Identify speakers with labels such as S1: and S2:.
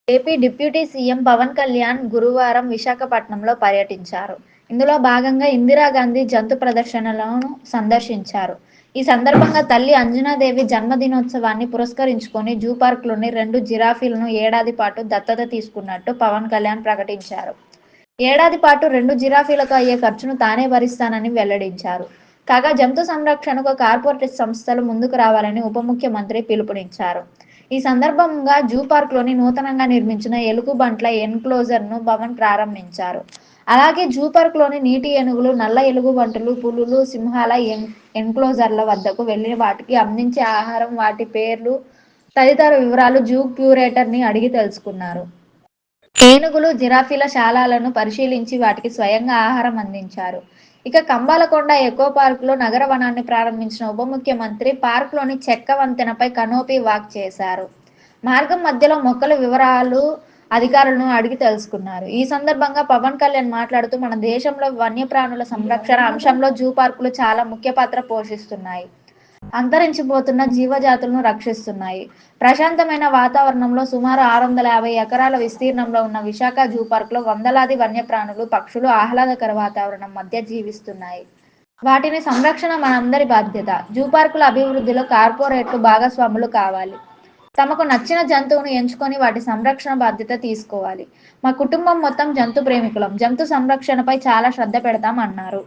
S1: AP deputy CM Pawan Kalyan గురువారం విశాఖపట్నంలో పర్యటించారు. ఇందులో భాగంగా ఇందిరాగాంధీ జంతు ప్రదర్శనలను సందర్శించారు. ఈ సందర్భంగా తల్లి అంజనాదేవి జన్మదినోత్సవాన్ని పురస్కరించుకొని జూ పార్క్లోని 2 జిరాఫీలను ఏడాది పాటు దత్తత తీసుకున్నట్టు పవన్ కళ్యాణ్ ప్రకటించారు. ఏడాది పాటు 2 జిరాఫీలకు అయ్యే ఖర్చును తానే భరిస్తానని వెల్లడించారు. కాగా జంతు సంరక్షణకు కార్పొరేట్ సంస్థలు ముందుకు రావాలని ఉప ముఖ్యమంత్రి పిలుపునిచ్చారు. ఈ సందర్భంగా జూ పార్క్లోని నూతనంగా నిర్మించిన ఎలుగుబంట్ల ఎన్క్లోజర్ను పవన్ ప్రారంభించారు. అలాగే జూ పార్క్లోని నీటి ఏనుగులు, నల్ల ఎలుగుబంటులు, పులులు, సింహాల ఎన్క్లోజర్ల వద్దకు వెళ్లి వాటికి అందించే ఆహారం, వాటి పేర్లు తదితర వివరాలు జూ క్యూరేటర్ని అడిగి తెలుసుకున్నారు. ఏనుగులు, జిరాఫీల శాలలను పరిశీలించి వాటికి స్వయంగా ఆహారం అందించారు. ఇక కంబాలకొండ ఎకో పార్కులో నగర వనాన్ని ప్రారంభించిన ఉప ముఖ్యమంత్రి పార్క్లోని చెక్క వంతెనపై కనోపీ వాక్ చేశారు. మార్గం మధ్యలో మొక్కల వివరాలు అధికారులను అడిగి తెలుసుకున్నారు. ఈ సందర్భంగా పవన్ కళ్యాణ్ మాట్లాడుతూ మన దేశంలో వన్యప్రాణుల సంరక్షణ అంశంలో జూ పార్కులు చాలా ముఖ్య పాత్ర పోషిస్తున్నాయి. అంతరించిపోతున్న జీవజాతులను రక్షిస్తున్నాయి. ప్రశాంతమైన వాతావరణంలో సుమారు 650 ఎకరాల విస్తీర్ణంలో ఉన్న విశాఖ జూ పార్కులో వందలాది వన్యప్రాణులు, పక్షులు ఆహ్లాదకర వాతావరణం మధ్య జీవిస్తున్నాయి. వాటిని సంరక్షణ మనందరి బాధ్యత. జూ పార్కుల అభివృద్ధిలో కార్పొరేట్లు భాగస్వాములు కావాలి. తమకు నచ్చిన జంతువును ఎంచుకొని వాటి సంరక్షణ బాధ్యత తీసుకోవాలి. మా కుటుంబం మొత్తం జంతు ప్రేమికులం. జంతు సంరక్షణపై చాలా శ్రద్ధ పెడతాం అన్నారు.